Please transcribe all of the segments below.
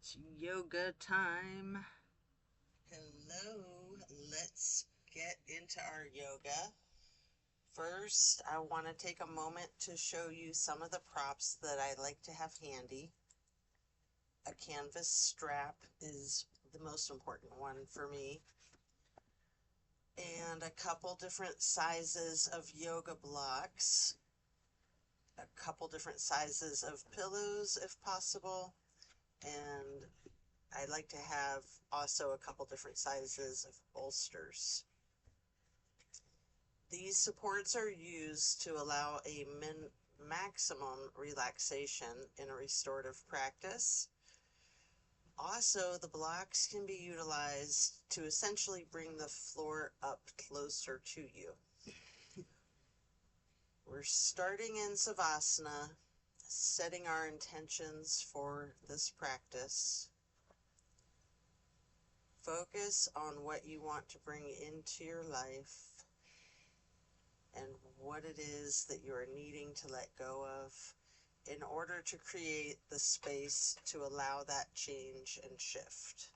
It's yoga time. Hello, let's get into our yoga. First, I want to take a moment to show you some of the props that I like to have handy. A canvas strap is the most important one for me, and a couple different sizes of yoga blocks, a couple different sizes of pillows if possible, and I like to have also a couple different sizes of bolsters. These supports are used to allow a maximum relaxation in a restorative practice. Also, the blocks can be utilized to essentially bring the floor up closer to you. We're starting in Savasana, setting our intentions for this practice. Focus on what you want to bring into your life and what it is that you are needing to let go of in order to create the space to allow that change and shift.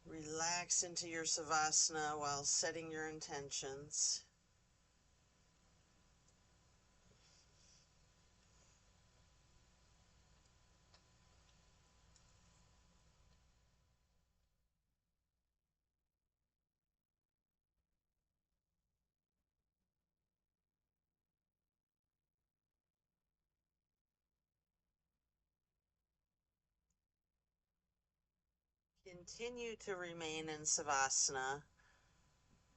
Relax into your Savasana while setting your intentions. Continue to remain in Savasana,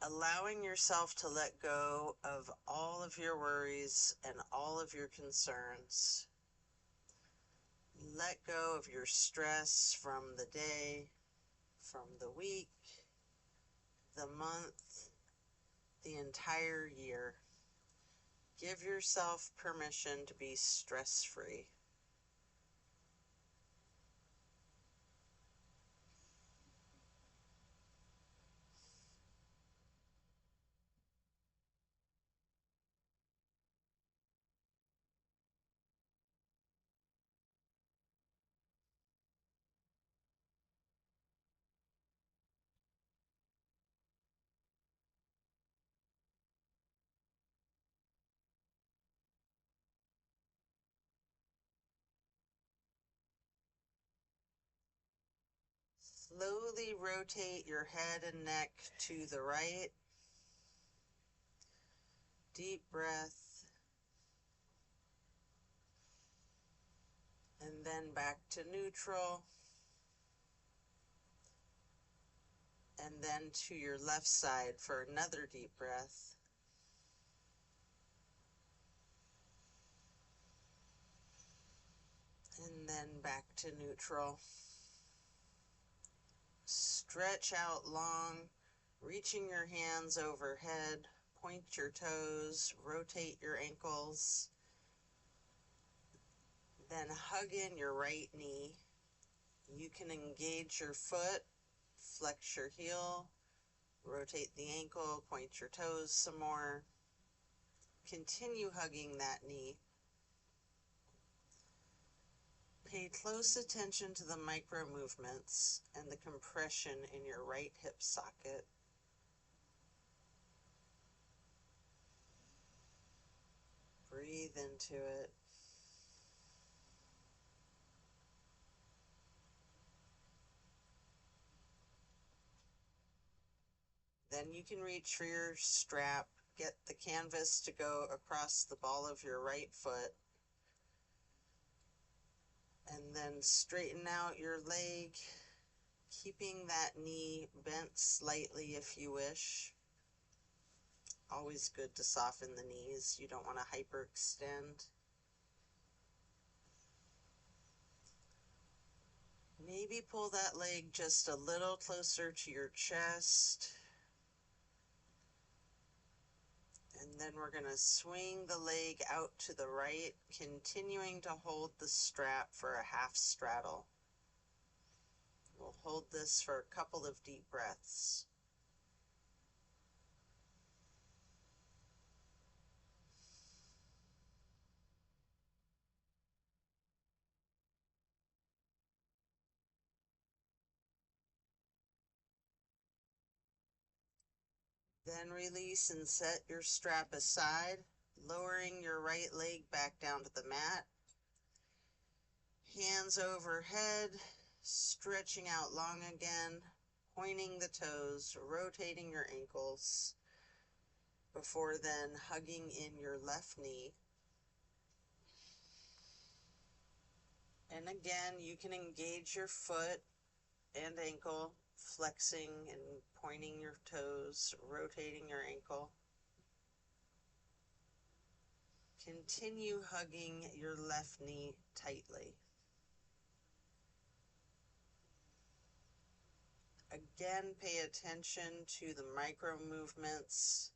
allowing yourself to let go of all of your worries and all of your concerns. Let go of your stress from the day, from the week, the month, the entire year. Give yourself permission to be stress-free. Slowly rotate your head and neck to the right. Deep breath. And then back to neutral. And then to your left side for another deep breath. And then back to neutral. Stretch out long, reaching your hands overhead, point your toes, rotate your ankles. Then hug in your right knee. You can engage your foot, flex your heel, rotate the ankle, point your toes some more. Continue hugging that knee. Pay close attention to the micro movements and the compression in your right hip socket. Breathe into it. Then you can reach for your strap, get the canvas to go across the ball of your right foot, and then straighten out your leg, keeping that knee bent slightly if you wish. Always good to soften the knees. You don't want to hyperextend. Maybe pull that leg just a little closer to your chest. And then we're going to swing the leg out to the right, continuing to hold the strap for a half straddle. We'll hold this for a couple of deep breaths. Then release and set your strap aside, lowering your right leg back down to the mat. Hands overhead, stretching out long again, pointing the toes, rotating your ankles, before then hugging in your left knee. And again, you can engage your foot and ankle, flexing and pointing your toes, rotating your ankle. Continue hugging your left knee tightly. Again, pay attention to the micro movements.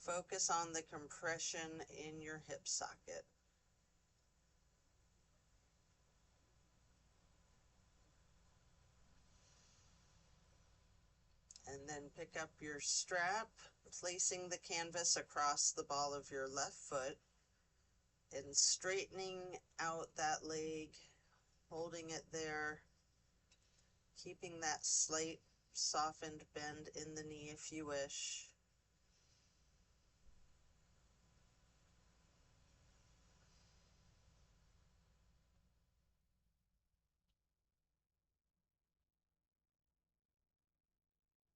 Focus on the compression in your hip socket. And then pick up your strap, placing the canvas across the ball of your left foot and straightening out that leg, holding it there, keeping that slight softened bend in the knee if you wish.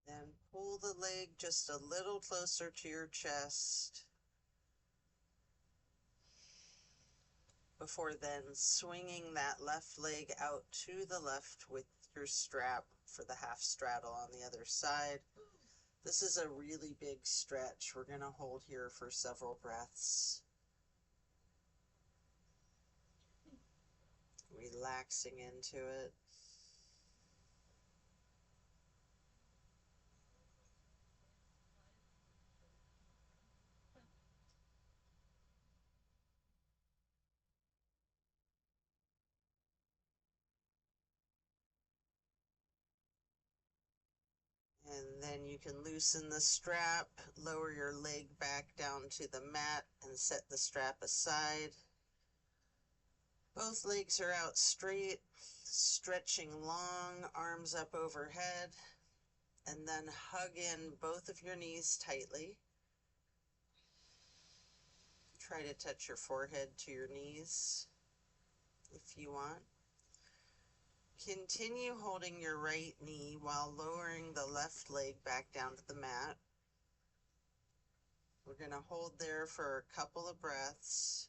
Then pull the leg just a little closer to your chest, before then swinging that left leg out to the left with your strap for the half straddle on the other side. This is a really big stretch. We're going to hold here for several breaths. Relaxing into it. And then you can loosen the strap, lower your leg back down to the mat, and set the strap aside. Both legs are out straight, stretching long, arms up overhead, and then hug in both of your knees tightly. Try to touch your forehead to your knees if you want. Continue holding your right knee while lowering the left leg back down to the mat. We're going to hold there for a couple of breaths.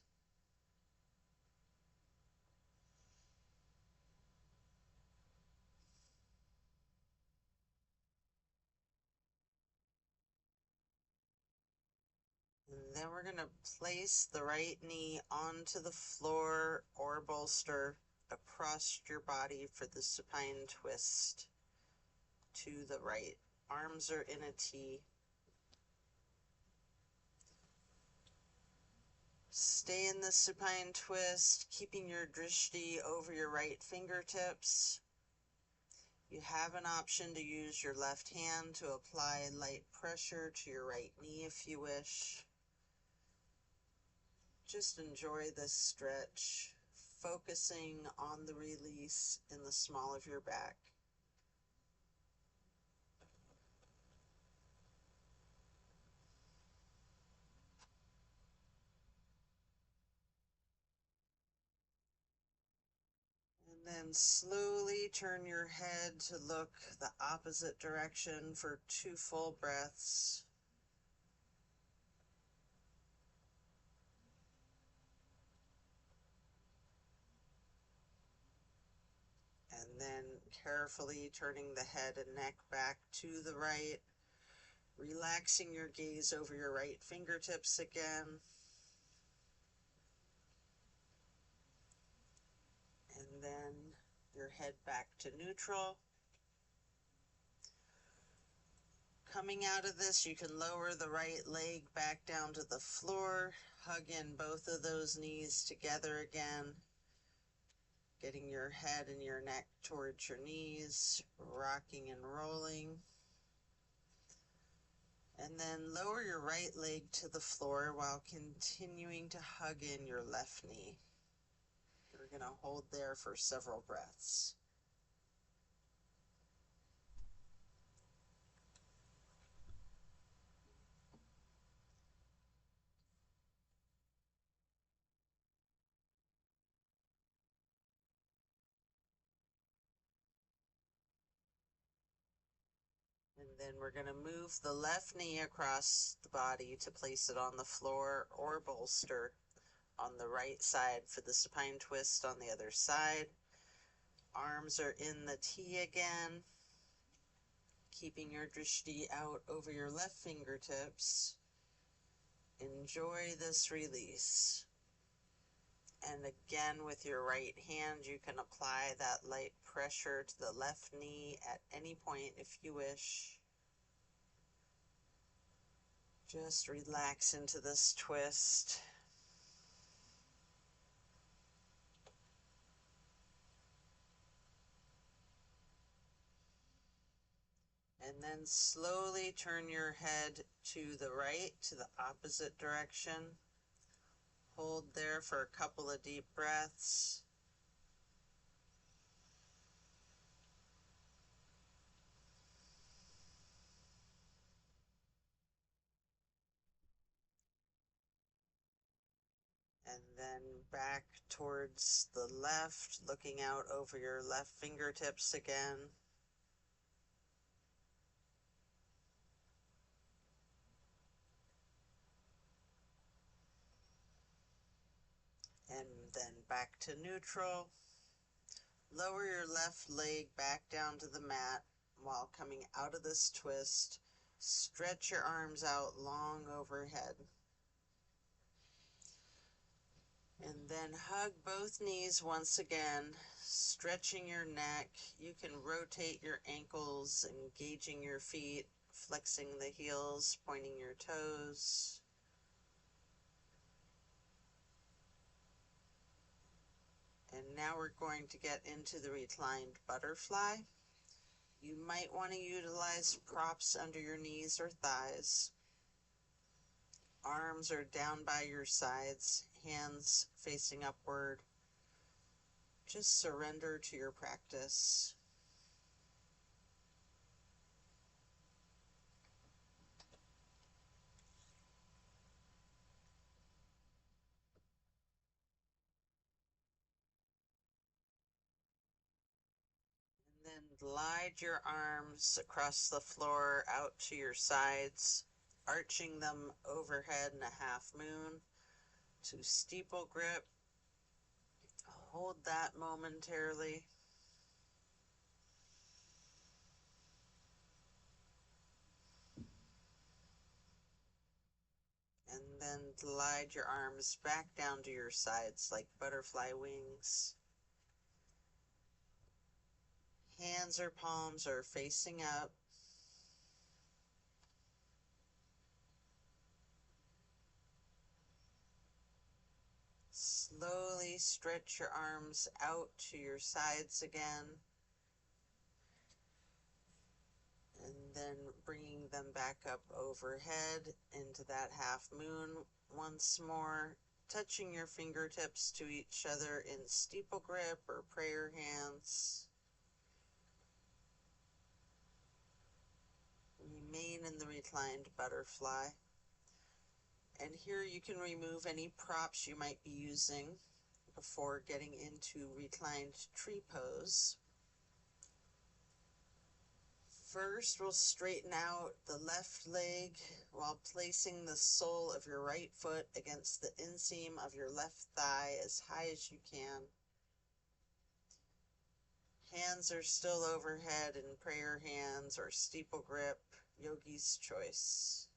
And then we're going to place the right knee onto the floor or bolster across your body for the supine twist to the right. Arms are in a T. Stay in the supine twist, keeping your drishti over your right fingertips. You have an option to use your left hand to apply light pressure to your right knee if you wish. Just enjoy this stretch, focusing on the release in the small of your back. And then slowly turn your head to look the opposite direction for 2 full breaths. And then carefully turning the head and neck back to the right, relaxing your gaze over your right fingertips again. And then your head back to neutral. Coming out of this, you can lower the right leg back down to the floor, hug in both of those knees together again, getting your head and your neck towards your knees, rocking and rolling. And then lower your right leg to the floor while continuing to hug in your left knee. We're going to hold there for several breaths. Then we're going to move the left knee across the body to place it on the floor or bolster on the right side for the supine twist on the other side. Arms are in the T again, keeping your drishti out over your left fingertips. Enjoy this release. And again, with your right hand, you can apply that light pressure to the left knee at any point if you wish. Just relax into this twist. And then slowly turn your head to the right, to the opposite direction. Hold there for a couple of deep breaths. And then back towards the left, looking out over your left fingertips again. And then back to neutral. Lower your left leg back down to the mat while coming out of this twist. Stretch your arms out long overhead. And then hug both knees once again, stretching your neck. You can rotate your ankles, engaging your feet, flexing the heels, pointing your toes. And now we're going to get into the reclined butterfly. You might want to utilize props under your knees or thighs. Arms are down by your sides, hands facing upward. Just surrender to your practice. And then glide your arms across the floor out to your sides, arching them overhead in a half moon to steeple grip. Hold that momentarily. And then glide your arms back down to your sides like butterfly wings. Hands or palms are facing up. Slowly stretch your arms out to your sides again. And then bringing them back up overhead into that half moon once more, touching your fingertips to each other in steeple grip or prayer hands. Remain in the reclined butterfly. And here you can remove any props you might be using before getting into reclined tree pose. First, we'll straighten out the left leg while placing the sole of your right foot against the inseam of your left thigh as high as you can. Hands are still overhead in prayer hands or steeple grip, yogi's choice.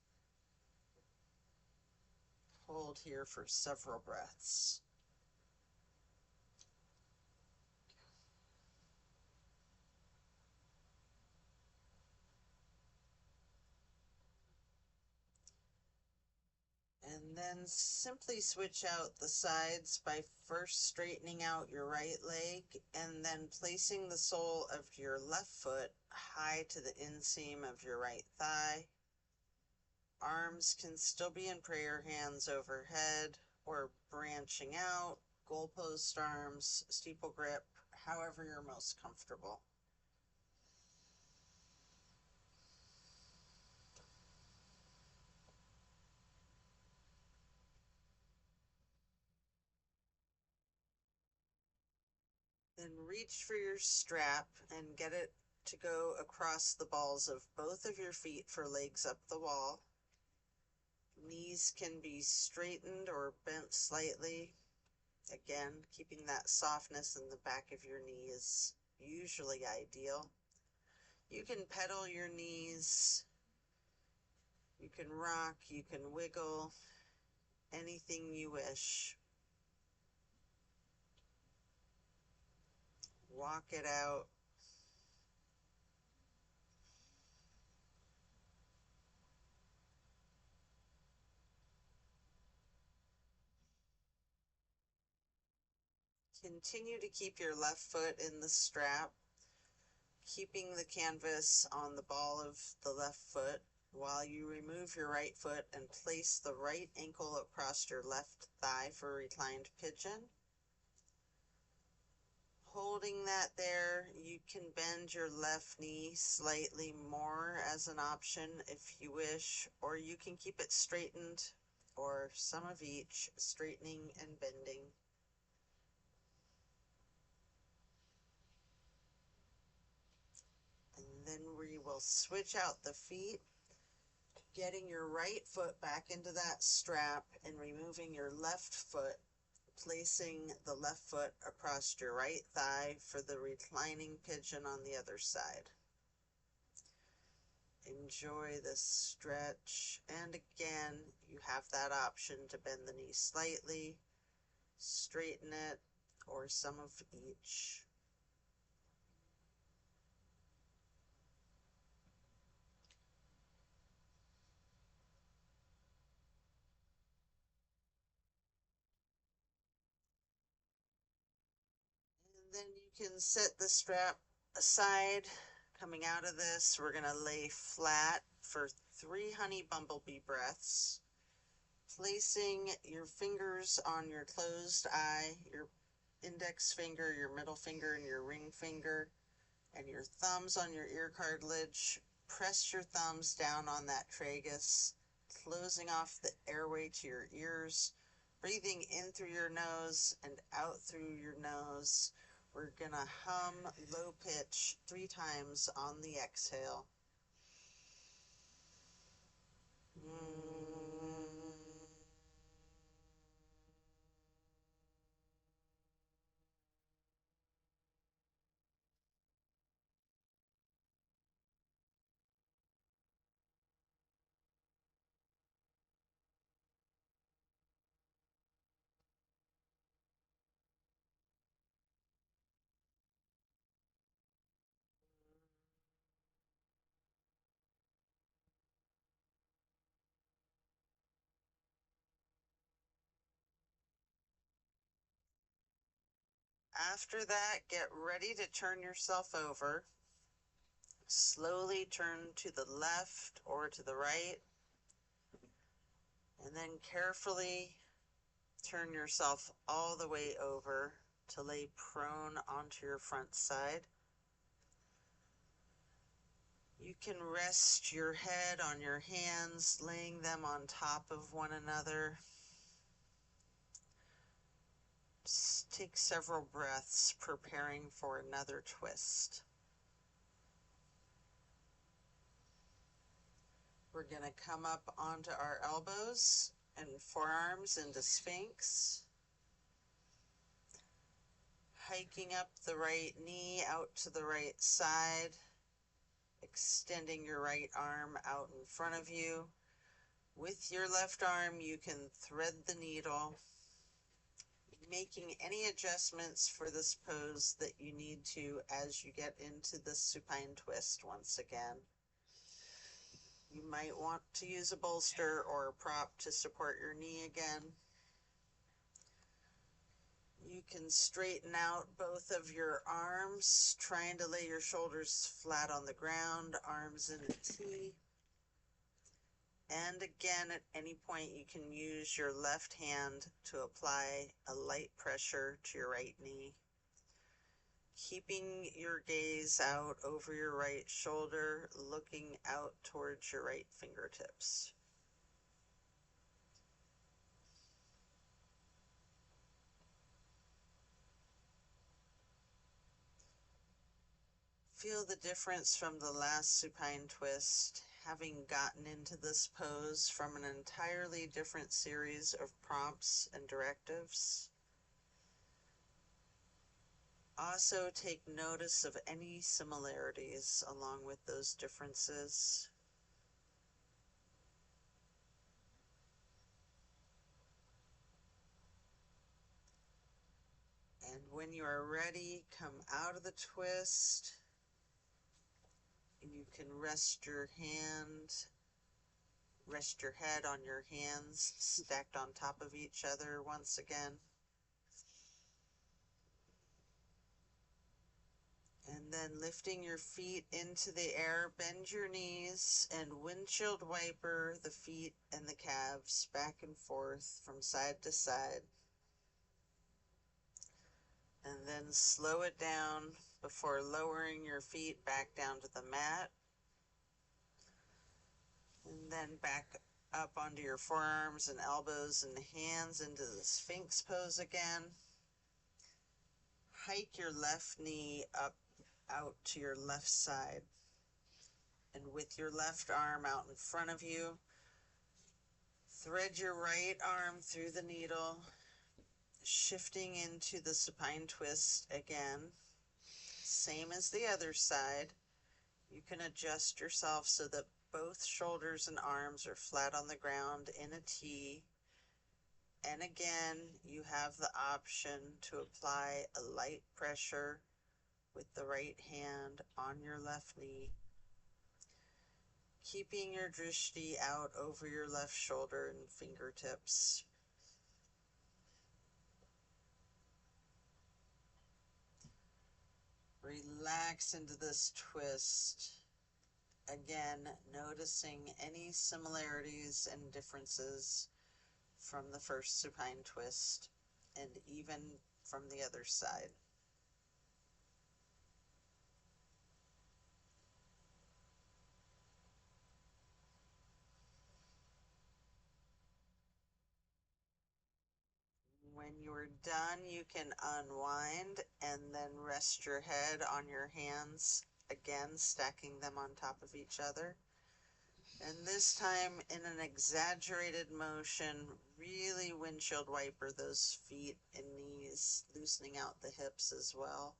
Hold here for several breaths. And then simply switch out the sides by first straightening out your right leg and then placing the sole of your left foot high to the inseam of your right thigh. Arms can still be in prayer hands overhead or branching out, goalpost arms, steeple grip, however you're most comfortable. Then reach for your strap and get it to go across the balls of both of your feet for legs up the wall. Knees can be straightened or bent slightly. Again, keeping that softness in the back of your knee is usually ideal. You can pedal your knees, you can rock, you can wiggle, anything you wish. Walk it out. Continue to keep your left foot in the strap, keeping the canvas on the ball of the left foot while you remove your right foot and place the right ankle across your left thigh for reclined pigeon. Holding that there, you can bend your left knee slightly more as an option if you wish, or you can keep it straightened, or some of each, straightening and bending. And then we will switch out the feet, getting your right foot back into that strap and removing your left foot, placing the left foot across your right thigh for the reclining pigeon on the other side. Enjoy the stretch, and again, you have that option to bend the knee slightly, straighten it, or some of each. And then you can set the strap aside. Coming out of this, we're going to lay flat for 3 honey bumblebee breaths, placing your fingers on your closed eye, your index finger, your middle finger, and your ring finger, and your thumbs on your ear cartilage. Press your thumbs down on that tragus, closing off the airway to your ears, breathing in through your nose and out through your nose. We're gonna hum low pitch 3 times on the exhale. After that, get ready to turn yourself over. Slowly turn to the left or to the right, and then carefully turn yourself all the way over to lay prone onto your front side. You can rest your head on your hands, laying them on top of one another. Just take several breaths, preparing for another twist. We're going to come up onto our elbows and forearms into Sphinx. Hiking up the right knee out to the right side, extending your right arm out in front of you. With your left arm, you can thread the needle, making any adjustments for this pose that you need to as you get into the supine twist once again. You might want to use a bolster or a prop to support your knee again. You can straighten out both of your arms, trying to lay your shoulders flat on the ground, arms in a T. And again, at any point, you can use your left hand to apply a light pressure to your right knee. Keeping your gaze out over your right shoulder, looking out towards your right fingertips. feel the difference from the last supine twist, having gotten into this pose from an entirely different series of prompts and directives. Also take notice of any similarities along with those differences. And when you are ready, come out of the twist. And you can rest your head on your hands stacked on top of each other once again. And then lifting your feet into the air, bend your knees and windshield wiper the feet and the calves back and forth from side to side. And then slow it down before lowering your feet back down to the mat. And then back up onto your forearms and elbows and hands into the Sphinx pose again. Hike your left knee up out to your left side. And with your left arm out in front of you, thread your right arm through the needle, shifting into the supine twist again. Same as the other side. You can adjust yourself so that both shoulders and arms are flat on the ground in a T. And again, you have the option to apply a light pressure with the right hand on your left knee, keeping your drishti out over your left shoulder and fingertips. Relax into this twist. Again, noticing any similarities and differences from the first supine twist and even from the other side. When you're done, you can unwind and then rest your head on your hands, again stacking them on top of each other. And this time in an exaggerated motion, really windshield wiper those feet and knees, loosening out the hips as well.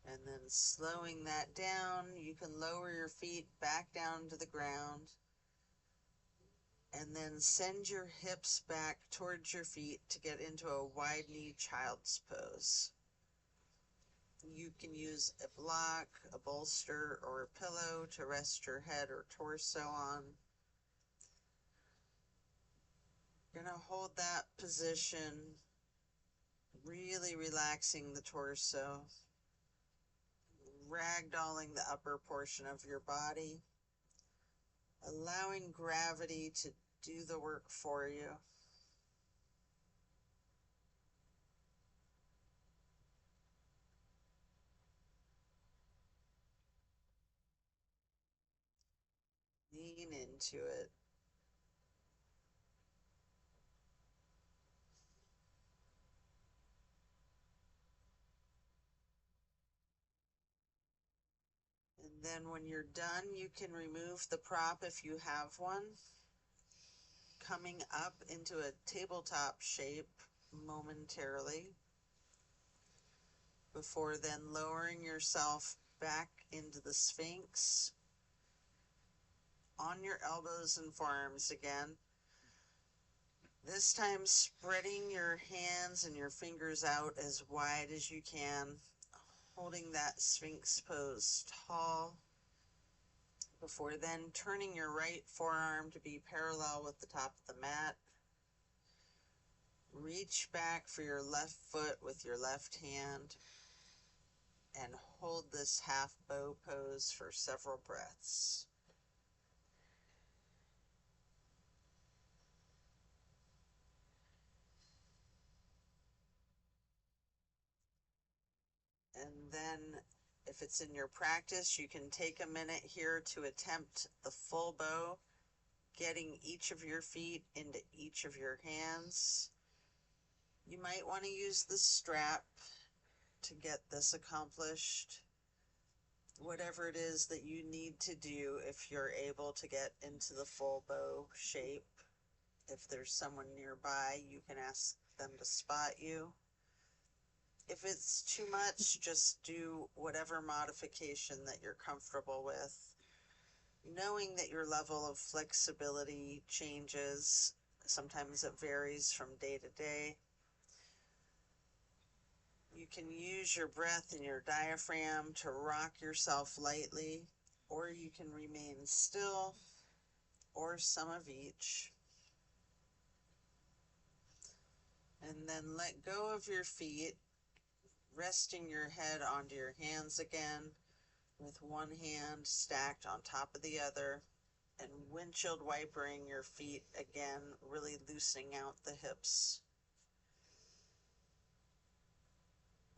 And then slowing that down, you can lower your feet back down to the ground. And then send your hips back towards your feet to get into a wide knee child's pose. You can use a block, a bolster, or a pillow to rest your head or torso on. You're going to hold that position, really relaxing the torso, ragdolling the upper portion of your body, allowing gravity to do the work for you. Lean into it. And then when you're done, you can remove the prop if you have one, coming up into a tabletop shape momentarily, before then lowering yourself back into the Sphinx on your elbows and forearms again. This time spreading your hands and your fingers out as wide as you can, holding that Sphinx pose tall, before then turning your right forearm to be parallel with the top of the mat. Reach back for your left foot with your left hand and hold this half bow pose for several breaths. And then if it's in your practice, you can take a minute here to attempt the full bow, getting each of your feet into each of your hands. You might want to use the strap to get this accomplished. Whatever it is that you need to do, if you're able to get into the full bow shape. If there's someone nearby, you can ask them to spot you. If it's too much, just do whatever modification that you're comfortable with, knowing that your level of flexibility changes. Sometimes it varies from day to day. You can use your breath and your diaphragm to rock yourself lightly, or you can remain still, or some of each. And then let go of your feet, resting your head onto your hands again, with one hand stacked on top of the other, and windshield wipering your feet again, really loosening out the hips.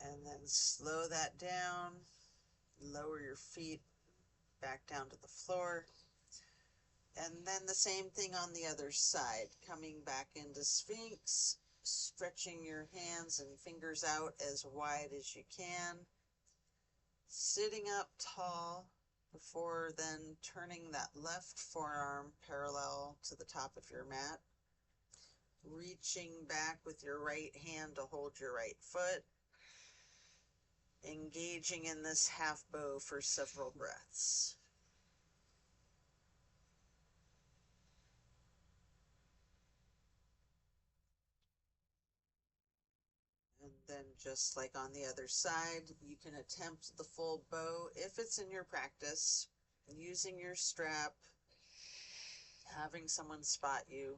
And then slow that down, lower your feet back down to the floor. And then the same thing on the other side, coming back into Sphinx, stretching your hands and fingers out as wide as you can, sitting up tall before then turning that left forearm parallel to the top of your mat, reaching back with your right hand to hold your right foot, engaging in this half bow for several breaths. And then just like on the other side, you can attempt the full bow if it's in your practice, using your strap, having someone spot you,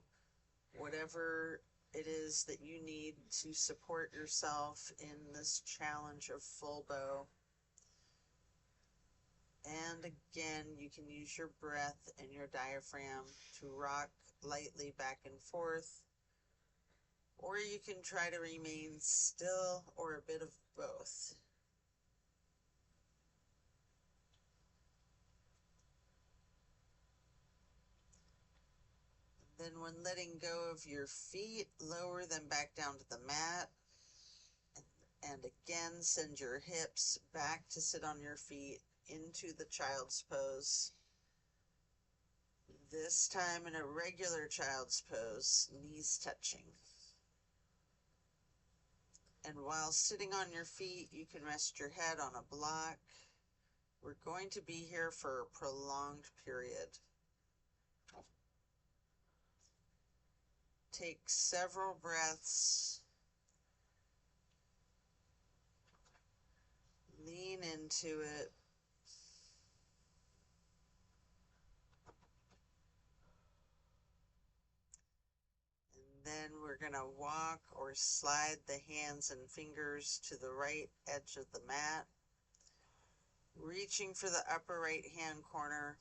whatever it is that you need to support yourself in this challenge of full bow. And again, you can use your breath and your diaphragm to rock lightly back and forth, or you can try to remain still, or a bit of both. Then when letting go of your feet, lower them back down to the mat. And again, send your hips back to sit on your feet into the child's pose. This time in a regular child's pose, knees touching. And while sitting on your feet, you can rest your head on a block. We're going to be here for a prolonged period. Take several breaths. Lean into it. And then we're going to walk or slide the hands and fingers to the right edge of the mat, reaching for the upper right hand corner,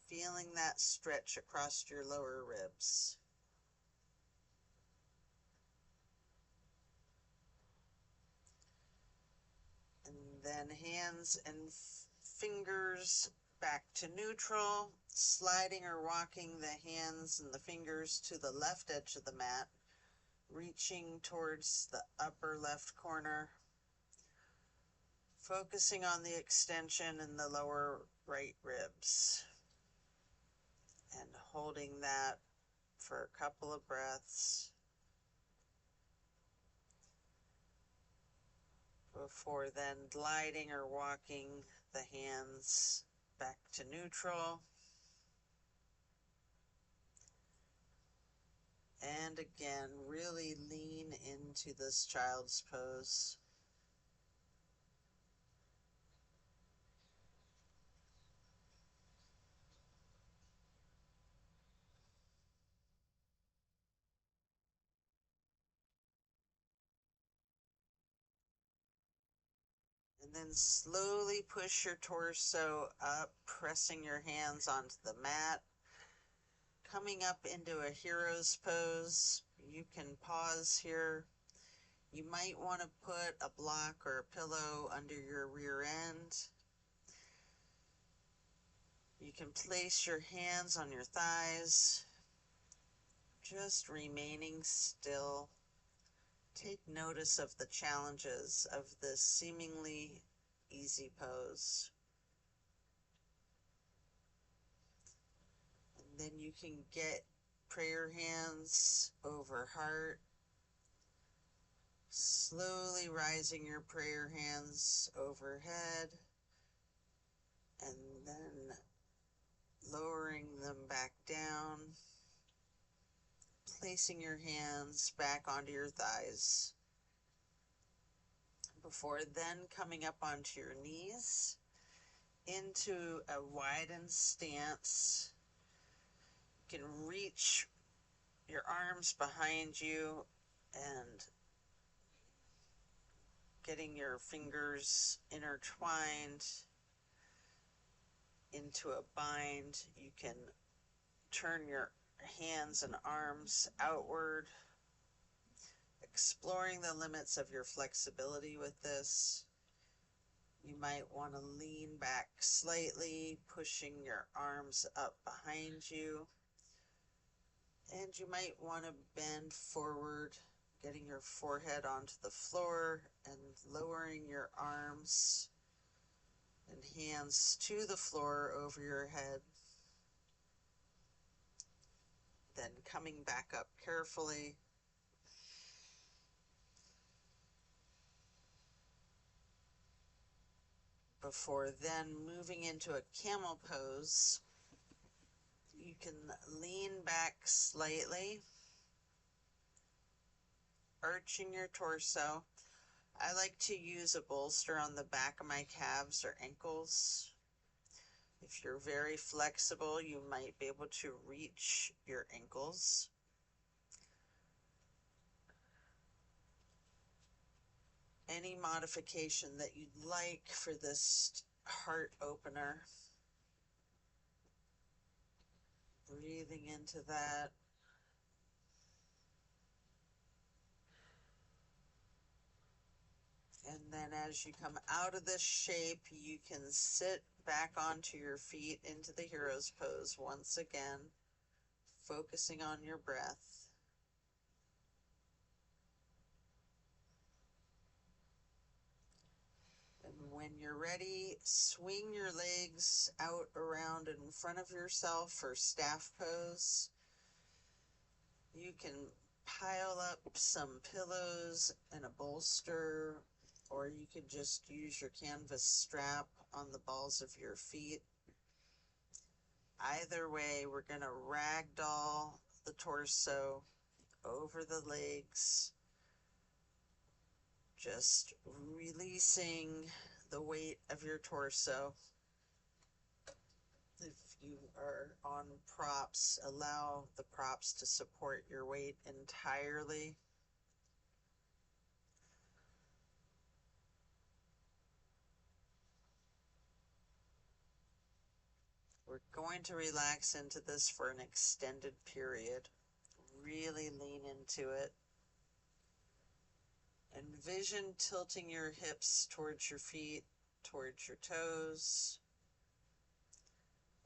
feeling that stretch across your lower ribs. And then hands and fingers back to neutral, sliding or walking the hands and the fingers to the left edge of the mat, reaching towards the upper left corner, focusing on the extension in the lower right ribs, and holding that for a couple of breaths before then gliding or walking the hands back to neutral. And again, really lean into this child's pose. And then slowly push your torso up, pressing your hands onto the mat. Coming up into a hero's pose. You can pause here. You might want to put a block or a pillow under your rear end. You can place your hands on your thighs, just remaining still. Take notice of the challenges of this seemingly easy pose. And then you can get prayer hands over heart, slowly rising your prayer hands overhead, and then lowering them back down, placing your hands back onto your thighs, before then coming up onto your knees into a widened stance. You can reach your arms behind you and getting your fingers intertwined into a bind. You can turn your hands and arms outward, exploring the limits of your flexibility with this. You might want to lean back slightly, pushing your arms up behind you. And you might want to bend forward, getting your forehead onto the floor and lowering your arms and hands to the floor over your head. Then coming back up carefully. Before then moving into a camel pose. You can lean back slightly, arching your torso. I like to use a bolster on the back of my calves or ankles. If you're very flexible, you might be able to reach your ankles. Any modification that you'd like for this heart opener. Breathing into that. And then as you come out of this shape, you can sit back onto your feet into the hero's pose once again, focusing on your breath. And when you're ready, swing your legs out around in front of yourself for staff pose. You can pile up some pillows and a bolster, or you could just use your canvas strap on the balls of your feet. Either way, we're going to ragdoll the torso over the legs, just releasing the weight of your torso. If you are on props, allow the props to support your weight entirely. We're going to relax into this for an extended period. Really lean into it. Envision tilting your hips towards your feet, towards your toes.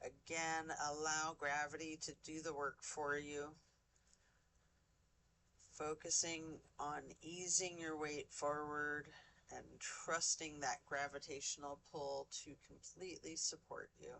Again, allow gravity to do the work for you. Focusing on easing your weight forward and trusting that gravitational pull to completely support you.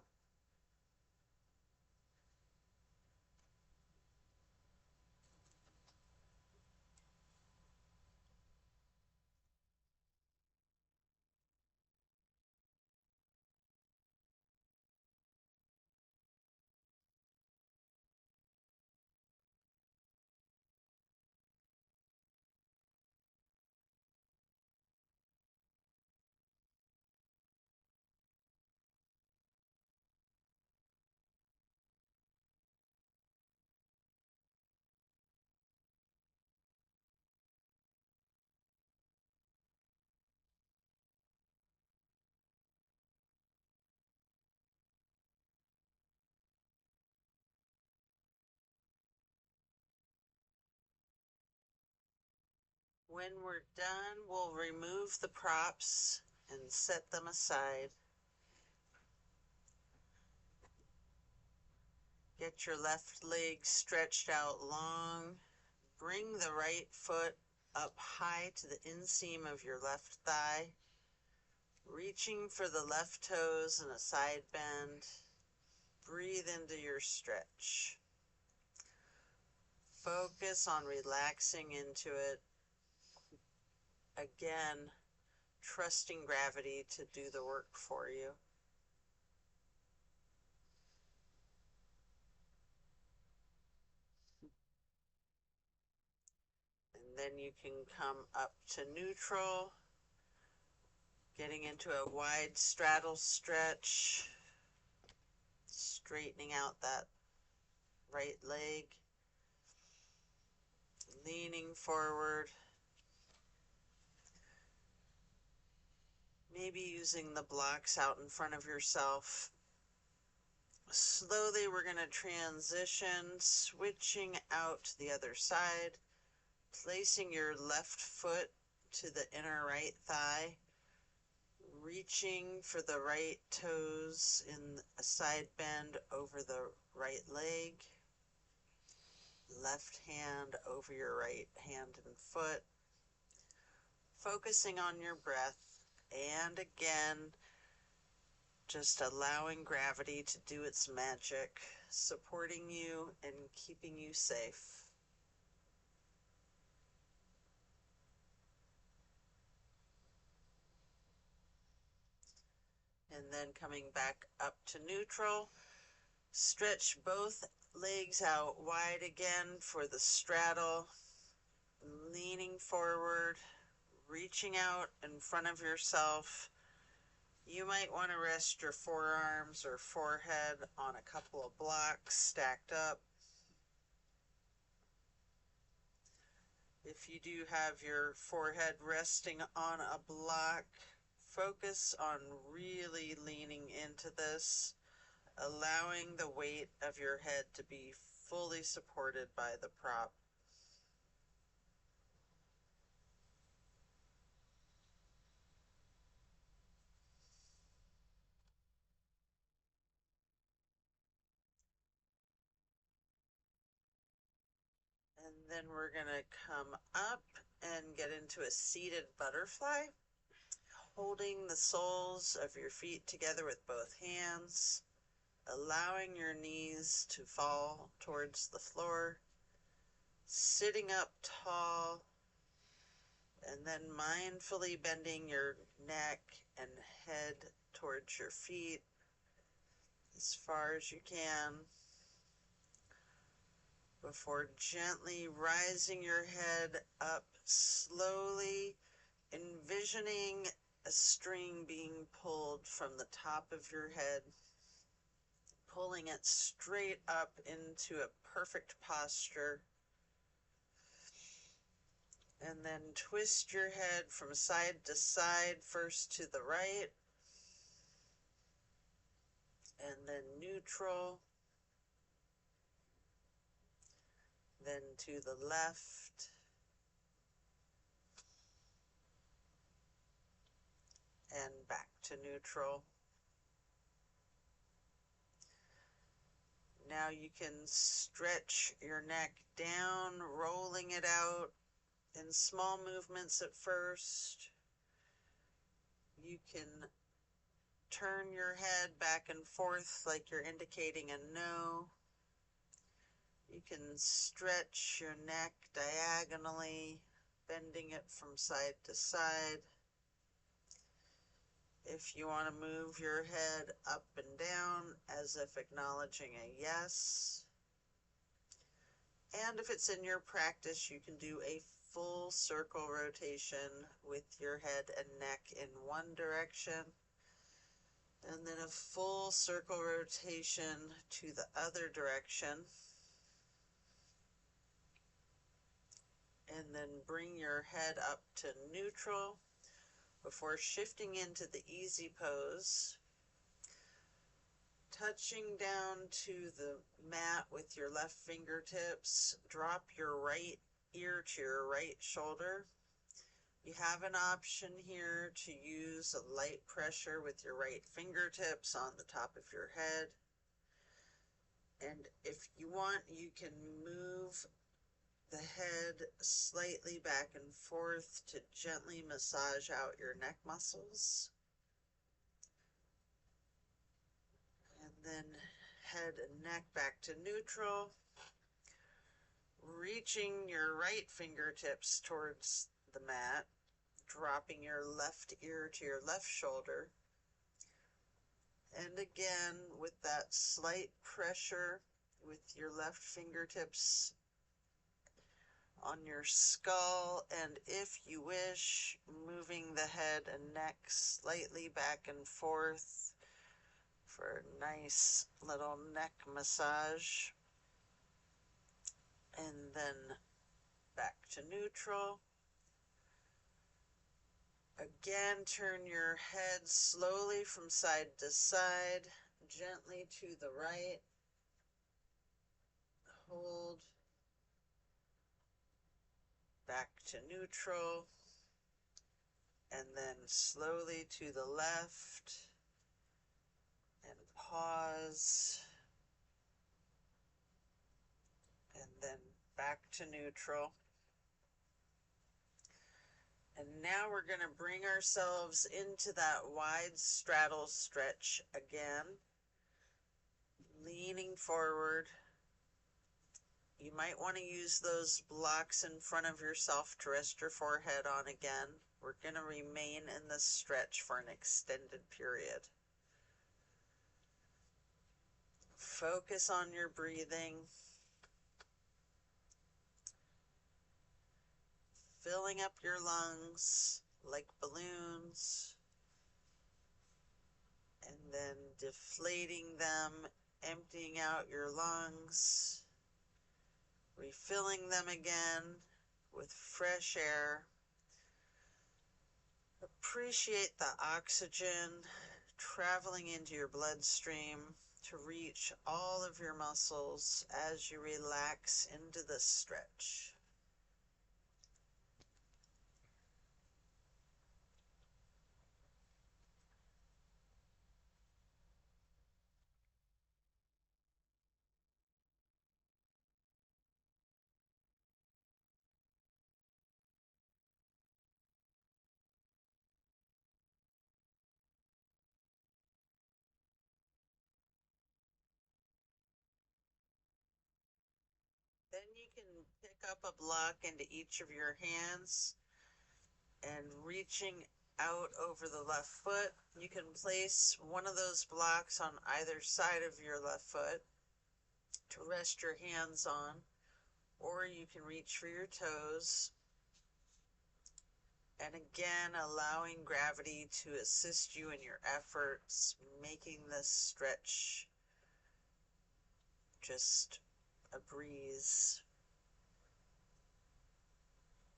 When we're done, we'll remove the props and set them aside. Get your left leg stretched out long. Bring the right foot up high to the inseam of your left thigh, reaching for the left toes and a side bend. Breathe into your stretch. Focus on relaxing into it. Again, trusting gravity to do the work for you. And then you can come up to neutral, getting into a wide straddle stretch, straightening out that right leg, leaning forward, maybe using the blocks out in front of yourself. Slowly we're going to transition, switching out to the other side, placing your left foot to the inner right thigh, reaching for the right toes in a side bend over the right leg, left hand over your right hand and foot, focusing on your breath, and again, just allowing gravity to do its magic, supporting you and keeping you safe. And then coming back up to neutral, stretch both legs out wide again for the straddle, leaning forward, reaching out in front of yourself. You might want to rest your forearms or forehead on a couple of blocks stacked up. If you do have your forehead resting on a block, focus on really leaning into this, allowing the weight of your head to be fully supported by the prop. And then we're going to come up and get into a seated butterfly, holding the soles of your feet together with both hands, allowing your knees to fall towards the floor, sitting up tall, and then mindfully bending your neck and head towards your feet as far as you can, before gently rising your head up slowly, envisioning a string being pulled from the top of your head, pulling it straight up into a perfect posture, and then twist your head from side to side, first to the right, and then neutral, then to the left, and back to neutral. Now you can stretch your neck down, rolling it out in small movements at first. You can turn your head back and forth like you're indicating a no. You can stretch your neck diagonally, bending it from side to side. If you want to move your head up and down as if acknowledging a yes. And if it's in your practice, you can do a full circle rotation with your head and neck in one direction, and then a full circle rotation to the other direction, and then bring your head up to neutral before shifting into the easy pose, touching down to the mat with your left fingertips. Drop your right ear to your right shoulder. You have an option here to use a light pressure with your right fingertips on the top of your head. And if you want, you can move the head slightly back and forth to gently massage out your neck muscles. And then head and neck back to neutral. Reaching your right fingertips towards the mat, dropping your left ear to your left shoulder. And again, with that slight pressure with your left fingertips on your skull, and if you wish, moving the head and neck slightly back and forth for a nice little neck massage. And then back to neutral. Again, turn your head slowly from side to side, gently to the right. Hold. Back to neutral. And then slowly to the left. And pause. And then back to neutral. And now we're going to bring ourselves into that wide straddle stretch again, leaning forward. You might want to use those blocks in front of yourself to rest your forehead on again. We're going to remain in this stretch for an extended period. Focus on your breathing. Filling up your lungs like balloons, and then deflating them, emptying out your lungs, refilling them again with fresh air. Appreciate the oxygen traveling into your bloodstream to reach all of your muscles as you relax into this stretch. Then you can pick up a block into each of your hands and reaching out over the left foot. You can place one of those blocks on either side of your left foot to rest your hands on, or you can reach for your toes. And again, allowing gravity to assist you in your efforts, making this stretch just a breeze.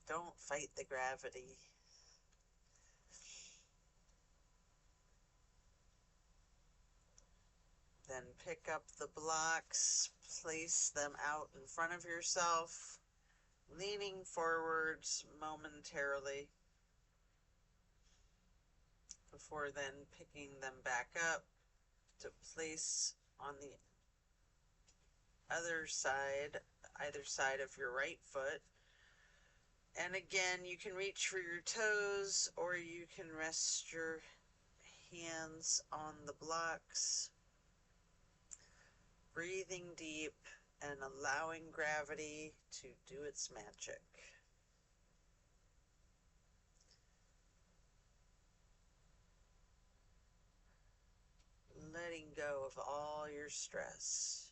Don't fight the gravity. Then pick up the blocks, place them out in front of yourself, leaning forwards momentarily, before then picking them back up to place on the other side, either side of your right foot. And again, you can reach for your toes, or you can rest your hands on the blocks, breathing deep and allowing gravity to do its magic. Letting go of all your stress.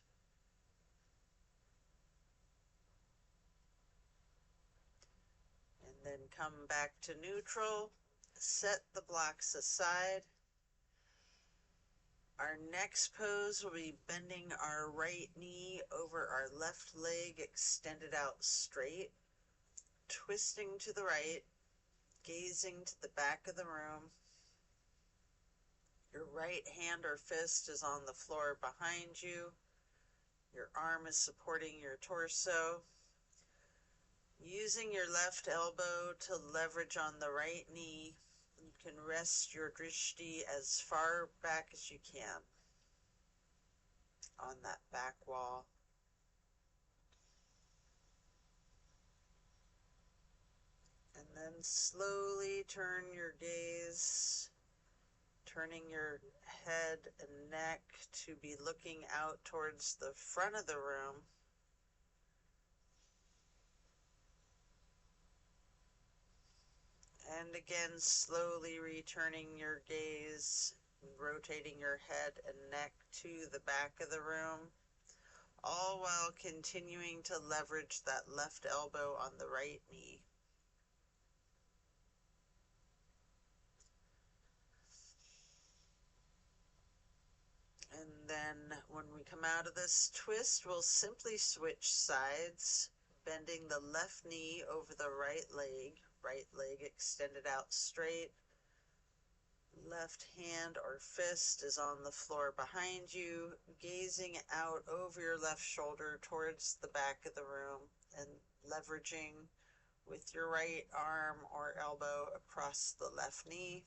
And then come back to neutral, set the blocks aside. Our next pose will be bending our right knee over our left leg, extended out straight, twisting to the right, gazing to the back of the room. Your right hand or fist is on the floor behind you. Your arm is supporting your torso. Using your left elbow to leverage on the right knee, you can rest your drishti as far back as you can on that back wall. slowly turn your gaze, turning your head and neck to be looking out towards the front of the room. And again, slowly returning your gaze, rotating your head and neck to the back of the room, all while continuing to leverage that left elbow on the right knee. And then when we come out of this twist, we'll simply switch sides, bending the left knee over the right leg extended out straight. Left hand or fist is on the floor behind you, gazing out over your left shoulder towards the back of the room and leveraging with your right arm or elbow across the left knee.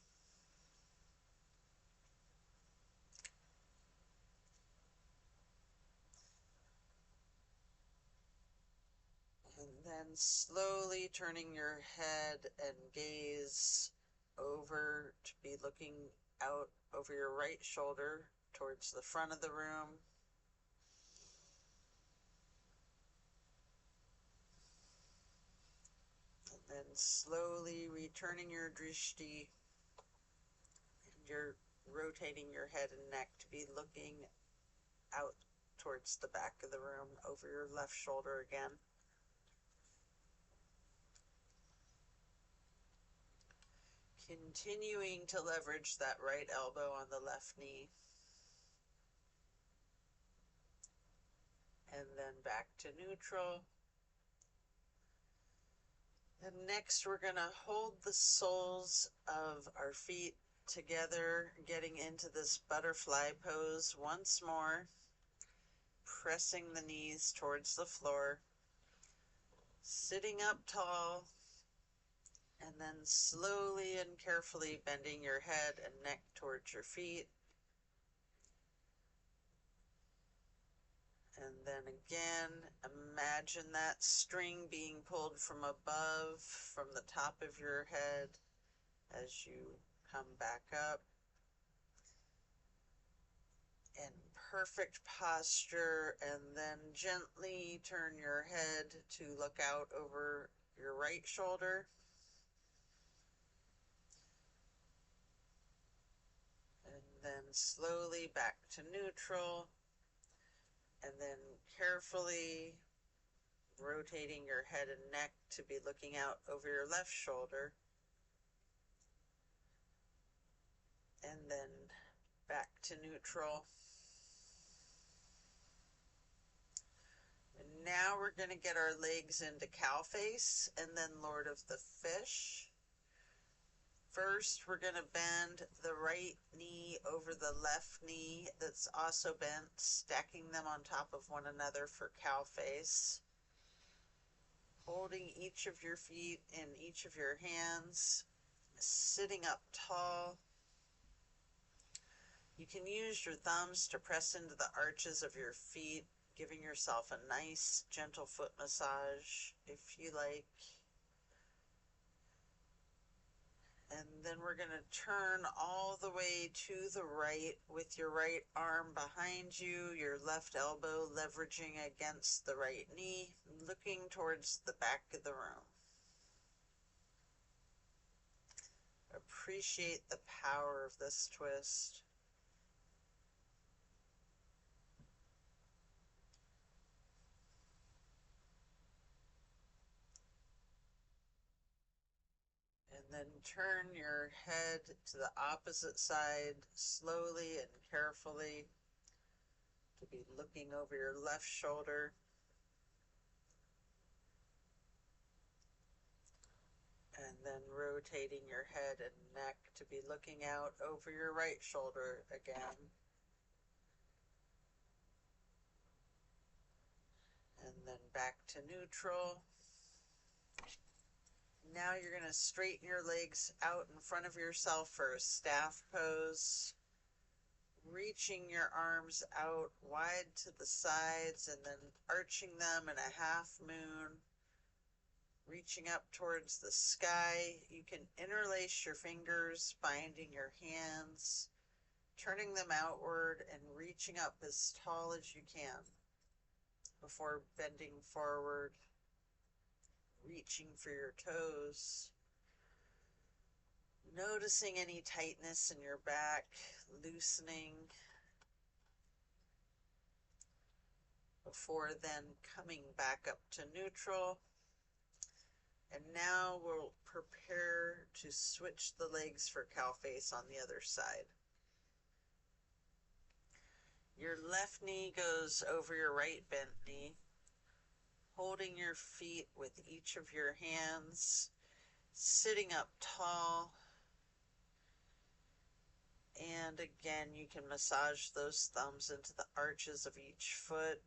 And then slowly turning your head and gaze over to be looking out over your right shoulder towards the front of the room. And then slowly returning your drishti, and you're rotating your head and neck to be looking out towards the back of the room over your left shoulder again. Continuing to leverage that right elbow on the left knee. And then back to neutral. And next we're going to hold the soles of our feet together, getting into this butterfly pose once more, pressing the knees towards the floor, sitting up tall, and then slowly and carefully bending your head and neck towards your feet. And then again, imagine that string being pulled from above, from the top of your head as you come back up. In perfect posture, and then gently turn your head to look out over your right shoulder. And then slowly back to neutral. And then carefully rotating your head and neck to be looking out over your left shoulder. And then back to neutral. And now we're going to get our legs into cow face and then Lord of the Fish. First, we're going to bend the right knee over the left knee that's also bent, stacking them on top of one another for cow face. Holding each of your feet in each of your hands, sitting up tall. You can use your thumbs to press into the arches of your feet, giving yourself a nice, gentle foot massage if you like. And then we're going to turn all the way to the right with your right arm behind you, your left elbow leveraging against the right knee, looking towards the back of the room. Appreciate the power of this twist. And then turn your head to the opposite side slowly and carefully to be looking over your left shoulder. And then rotating your head and neck to be looking out over your right shoulder again. And then back to neutral. Now you're going to straighten your legs out in front of yourself for a staff pose. Reaching your arms out wide to the sides and then arching them in a half moon. reaching up towards the sky. You can interlace your fingers, binding your hands, turning them outward and reaching up as tall as you can before bending forward, reaching for your toes, noticing any tightness in your back, loosening, before then coming back up to neutral. And now we'll prepare to switch the legs for cow face on the other side. Your left knee goes over your right bent knee, holding your feet with each of your hands, sitting up tall. And again, you can massage those thumbs into the arches of each foot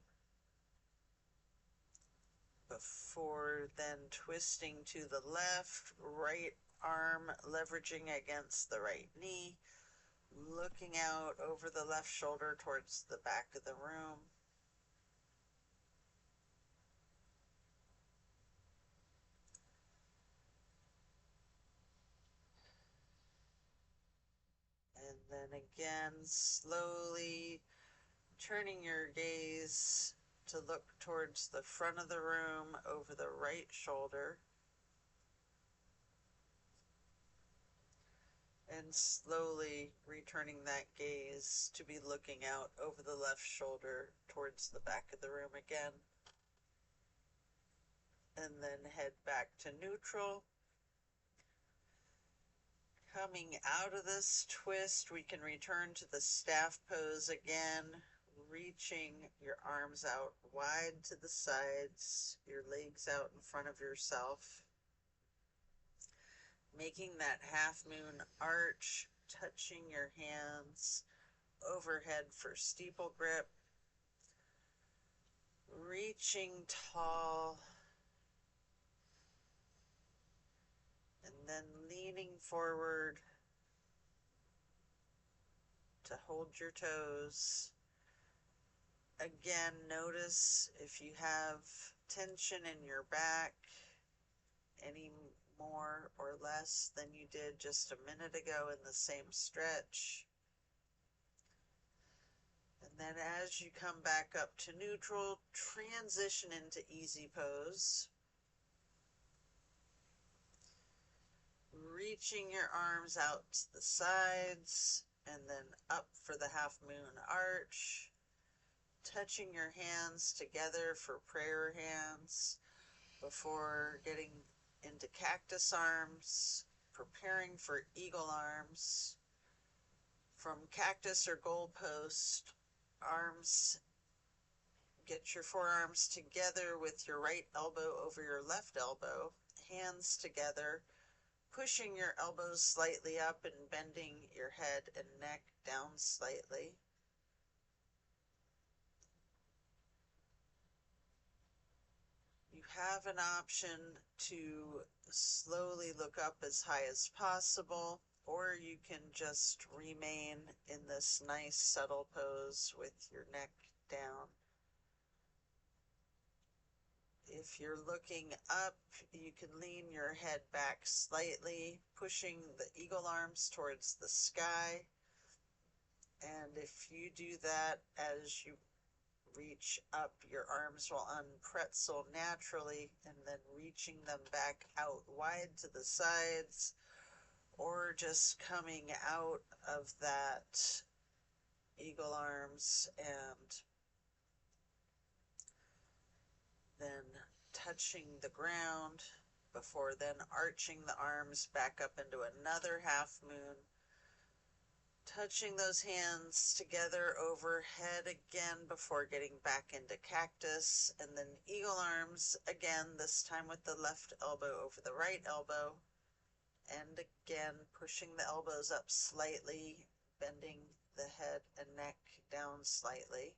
before then twisting to the left, right arm leveraging against the right knee, looking out over the left shoulder towards the back of the room. And then again, slowly turning your gaze to look towards the front of the room over the right shoulder. And slowly returning that gaze to be looking out over the left shoulder towards the back of the room again. And then head back to neutral. Coming out of this twist, we can return to the staff pose again, reaching your arms out wide to the sides, your legs out in front of yourself. Making that half moon arch, touching your hands overhead for steeple grip, reaching tall, and then leaning forward to hold your toes. Again, notice if you have tension in your back, any more or less than you did just a minute ago in the same stretch. And then as you come back up to neutral, transition into easy pose. Reaching your arms out to the sides and then up for the half moon arch. Touching your hands together for prayer hands before getting into cactus arms, preparing for eagle arms. From cactus or goalpost arms, get your forearms together with your right elbow over your left elbow, hands together, pushing your elbows slightly up and bending your head and neck down slightly. You have an option to slowly look up as high as possible, or you can just remain in this nice subtle pose with your neck down. If you're looking up, you can lean your head back slightly, pushing the eagle arms towards the sky. And if you do that as you reach up, your arms will unpretzel naturally, and then reaching them back out wide to the sides, or just coming out of that eagle arms and then touching the ground before then arching the arms back up into another half moon. Touching those hands together overhead again before getting back into cactus, and then eagle arms again, this time with the left elbow over the right elbow, and again pushing the elbows up slightly, bending the head and neck down slightly.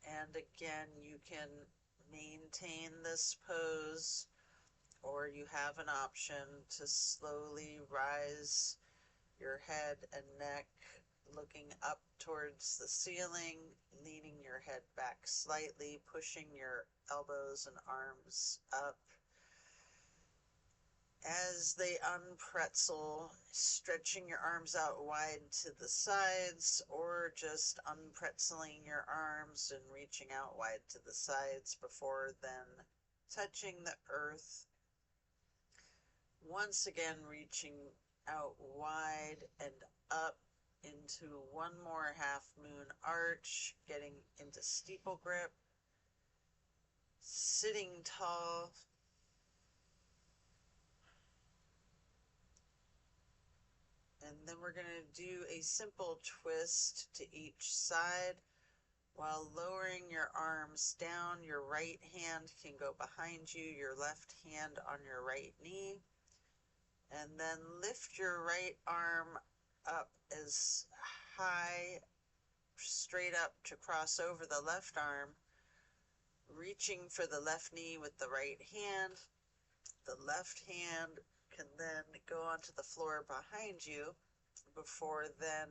And again, you can maintain this pose, or you have an option to slowly rise your head and neck looking up towards the ceiling, leaning your head back slightly, pushing your elbows and arms up. As they unpretzel, stretching your arms out wide to the sides, or just unpretzeling your arms and reaching out wide to the sides before then touching the earth. Once again, reaching out wide and up into one more half moon arch, getting into steeple grip, sitting tall. And then we're going to do a simple twist to each side while lowering your arms down. Your right hand can go behind you, your left hand on your right knee. And then lift your right arm up as high, straight up to cross over the left arm, reaching for the left knee with the right hand. The left hand can then go onto the floor behind you before then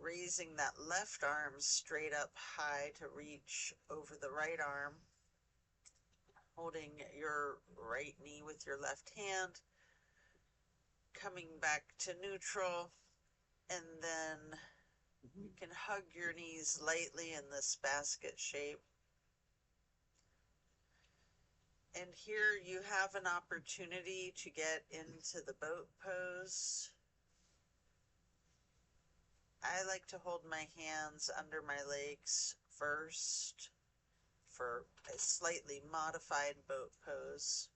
raising that left arm straight up high to reach over the right arm, holding your right knee with your left hand, coming back to neutral, and then you can hug your knees lightly in this basket shape. And here you have an opportunity to get into the boat pose. I like to hold my hands under my legs first for a slightly modified boat pose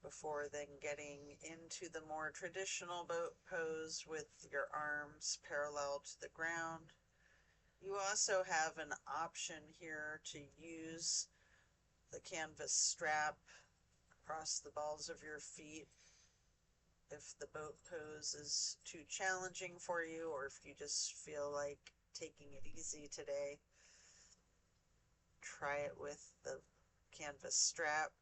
before then getting into the more traditional boat pose with your arms parallel to the ground. You also have an option here to use the canvas strap across the balls of your feet if the boat pose is too challenging for you, or if you just feel like taking it easy today. Try it with the canvas strap.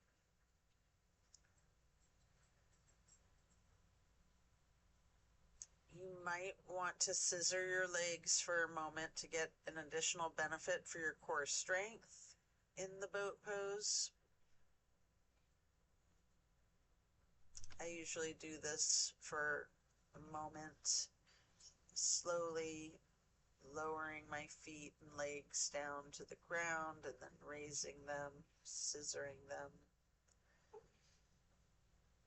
You might want to scissor your legs for a moment to get an additional benefit for your core strength in the boat pose. I usually do this for a moment, slowly lowering my feet and legs down to the ground and then raising them, scissoring them.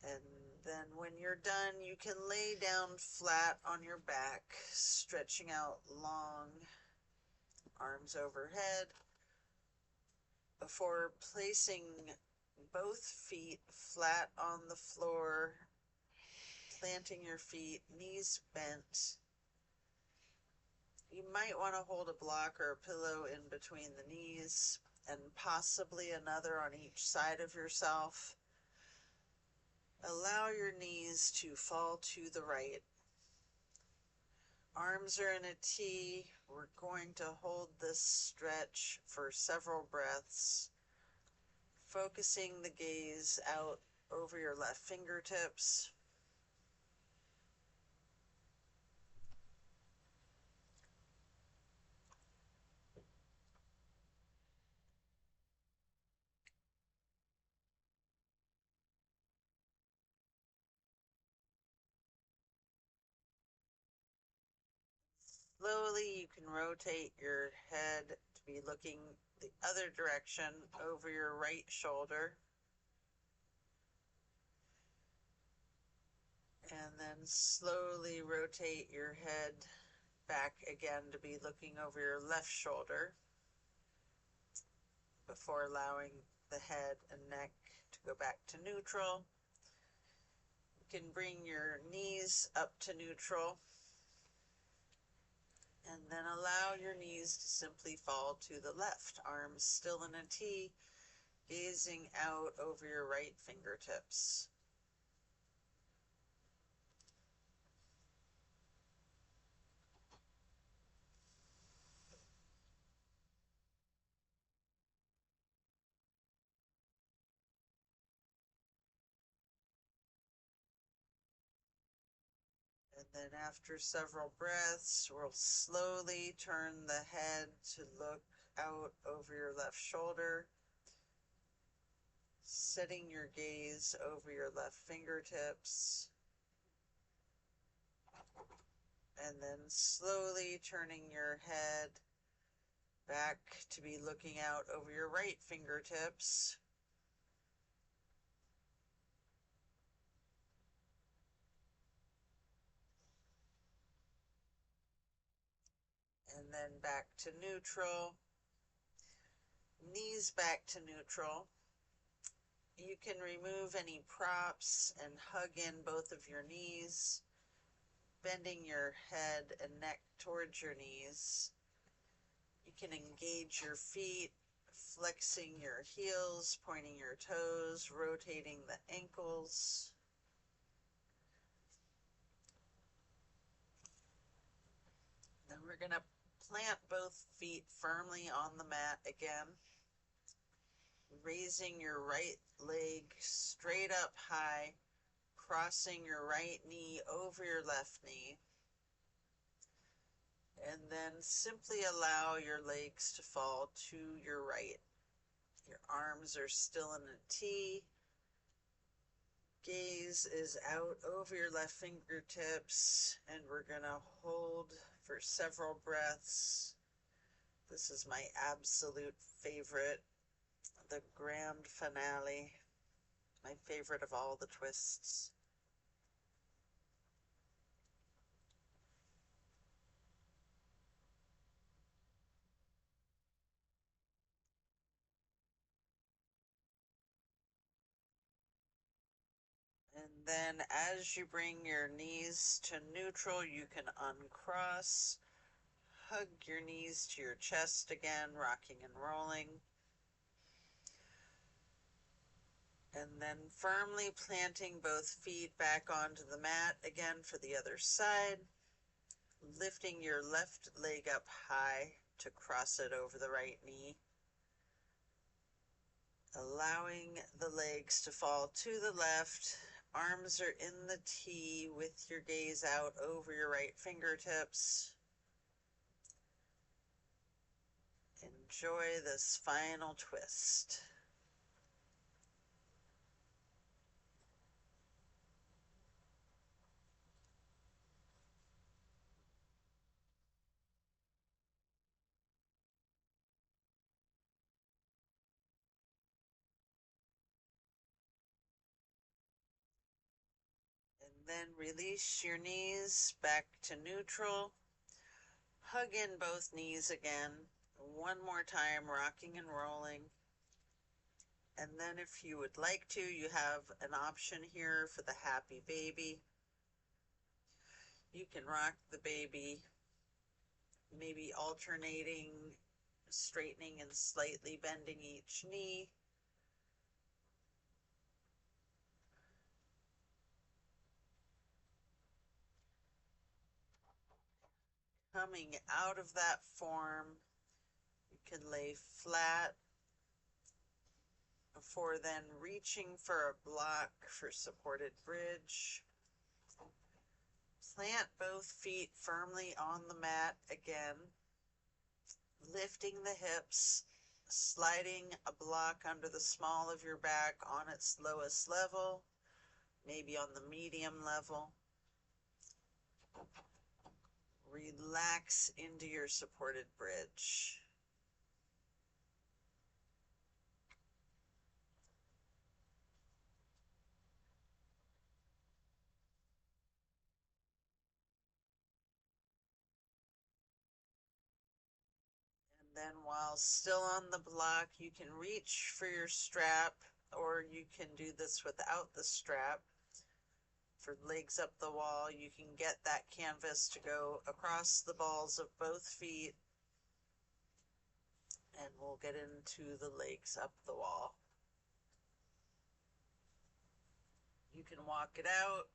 And then when you're done, you can lay down flat on your back, stretching out long, arms overhead, before placing both feet flat on the floor, planting your feet, knees bent. You might want to hold a block or a pillow in between the knees and possibly another on each side of yourself. Allow your knees to fall to the right. Arms are in a T. We're going to hold this stretch for several breaths, focusing the gaze out over your left fingertips. Slowly, you can rotate your head to be looking the other direction over your right shoulder. And then slowly rotate your head back again to be looking over your left shoulder before allowing the head and neck to go back to neutral. You can bring your knees up to neutral and then allow your knees to simply fall to the left, arms still in a T, gazing out over your right fingertips. And Then after several breaths, we'll slowly turn the head to look out over your left shoulder, setting your gaze over your left fingertips, and then slowly turning your head back to be looking out over your right fingertips. And then back to neutral. Knees back to neutral. You can remove any props and hug in both of your knees, bending your head and neck towards your knees. You can engage your feet, flexing your heels, pointing your toes, rotating the ankles. Then we're going to plant both feet firmly on the mat again, raising your right leg straight up high, crossing your right knee over your left knee, and then simply allow your legs to fall to your right. Your arms are still in a T. Gaze is out over your left fingertips, and we're going to hold for several breaths. This is my absolute favorite, the grand finale, my favorite of all the twists. And then as you bring your knees to neutral, you can uncross, hug your knees to your chest again, rocking and rolling. And then firmly planting both feet back onto the mat again for the other side, lifting your left leg up high to cross it over the right knee, allowing the legs to fall to the left. Arms are in the T with your gaze out over your right fingertips. Enjoy this final twist. And then release your knees back to neutral. Hug in both knees again. One more time, rocking and rolling. And then if you would like to, you have an option here for the happy baby. You can rock the baby, maybe alternating, straightening and slightly bending each knee. Coming out of that form, you can lay flat before then reaching for a block for supported bridge. Plant both feet firmly on the mat again, lifting the hips, sliding a block under the small of your back on its lowest level, maybe on the medium level. Relax into your supported bridge. Then while still on the block, you can reach for your strap, or you can do this without the strap. For legs up the wall, you can get that canvas to go across the balls of both feet, and we'll get into the legs up the wall. You can walk it out,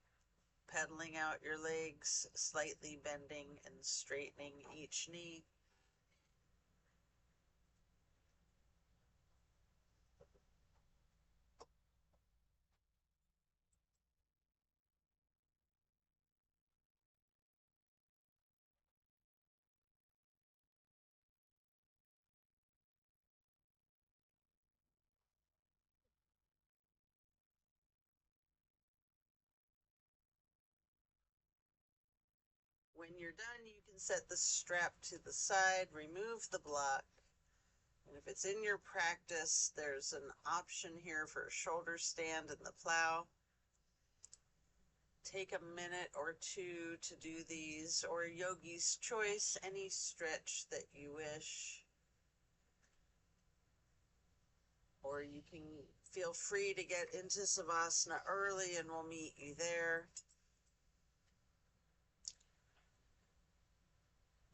pedaling out your legs, slightly bending and straightening each knee. When you're done, you can set the strap to the side, remove the block. And if it's in your practice, there's an option here for a shoulder stand in the plow. Take a minute or two to do these, or yogi's choice, any stretch that you wish. Or you can feel free to get into Savasana early and we'll meet you there.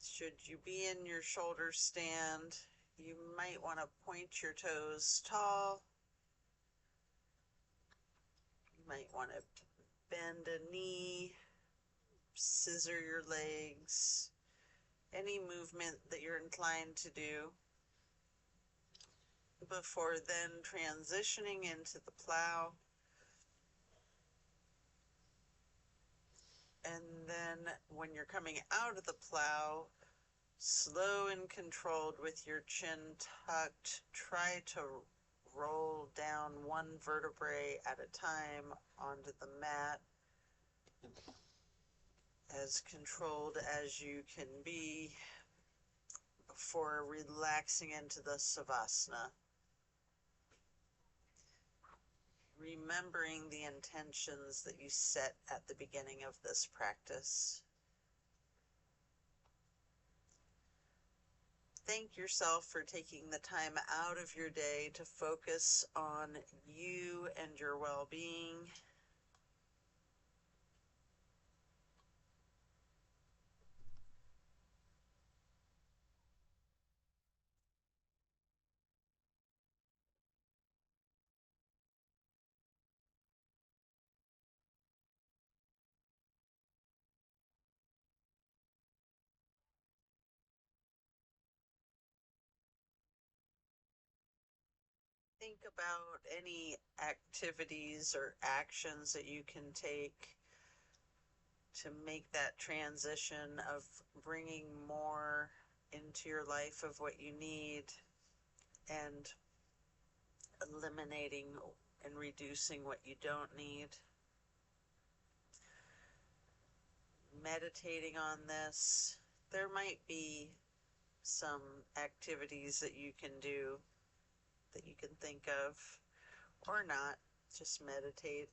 Should you be in your shoulder stand, you might want to point your toes tall. You might want to bend a knee, scissor your legs, any movement that you're inclined to do, before then transitioning into the plow. And then when you're coming out of the plow, slow and controlled with your chin tucked, try to roll down one vertebrae at a time onto the mat, as controlled as you can be before relaxing into the Savasana. Remembering the intentions that you set at the beginning of this practice. Thank yourself for taking the time out of your day to focus on you and your well-being. Think about any activities or actions that you can take to make that transition of bringing more into your life of what you need and eliminating and reducing what you don't need. Meditating on this, there might be some activities that you can do that you can think of, or not, just meditate.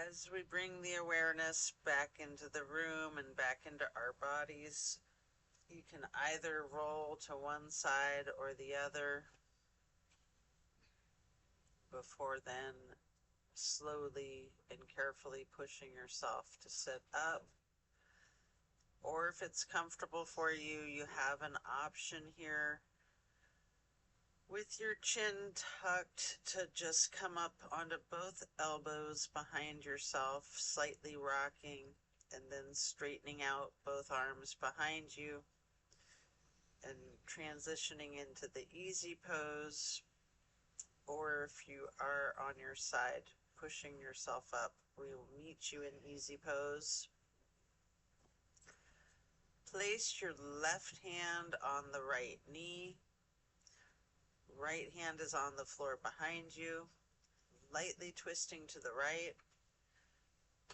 As we bring the awareness back into the room and back into our bodies, you can either roll to one side or the other, before then slowly and carefully pushing yourself to sit up. Or if it's comfortable for you, you have an option here with your chin tucked to just come up onto both elbows behind yourself, slightly rocking, and then straightening out both arms behind you and transitioning into the easy pose. Or if you are on your side, pushing yourself up, we will meet you in easy pose. Place your left hand on the right knee. Right hand is on the floor behind you, lightly twisting to the right,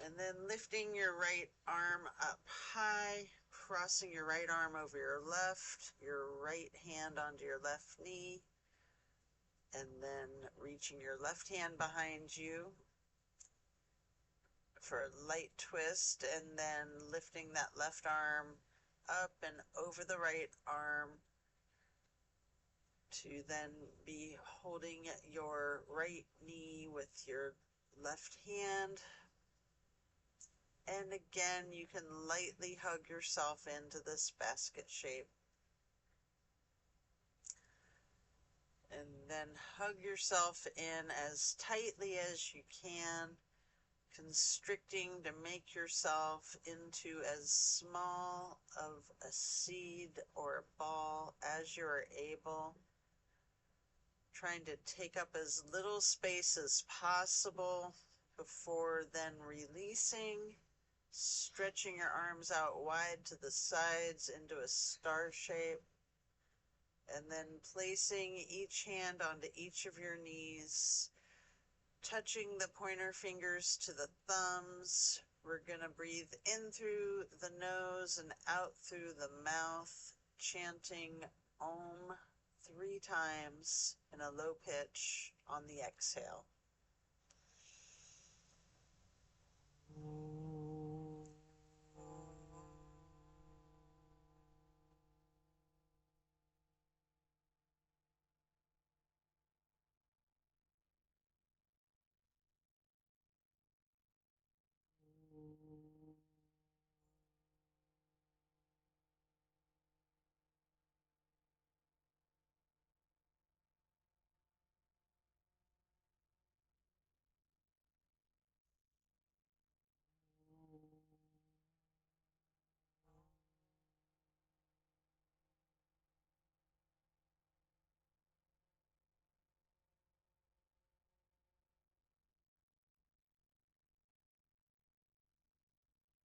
and then lifting your right arm up high, crossing your right arm over your right hand onto your left knee, and then reaching your left hand behind you for a light twist, and then lifting that left arm up and over the right arm to then be holding your right knee with your left hand, And again, you can lightly hug yourself into this basket shape. And then hug yourself in as tightly as you can, constricting to make yourself into as small of a seed or a ball as you are able. Trying to take up as little space as possible before then releasing, stretching your arms out wide to the sides into a star shape, and then placing each hand onto each of your knees, touching the pointer fingers to the thumbs. We're going to breathe in through the nose and out through the mouth, chanting Om 3 times in a low pitch on the exhale.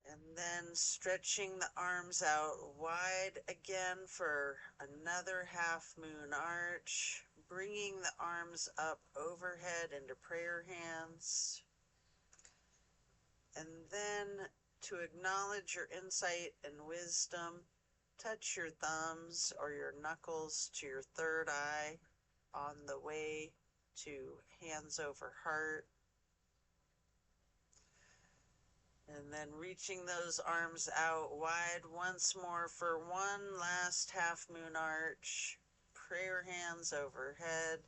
And then stretching the arms out wide again for another half moon arch, bringing the arms up overhead into prayer hands. And then to acknowledge your insight and wisdom, touch your thumbs or your knuckles to your third eye on the way to hands over heart. And then reaching those arms out wide once more for one last half moon arch. Prayer hands overhead.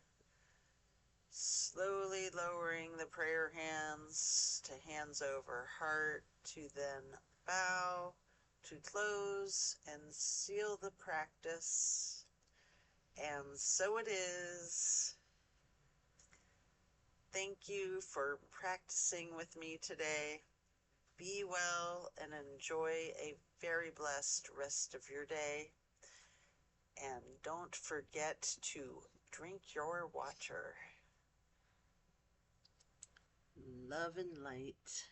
Slowly lowering the prayer hands to hands over heart, to then bow, to close and seal the practice. And so it is. Thank you for practicing with me today. Be well and enjoy a very blessed rest of your day. And don't forget to drink your water. Love and light.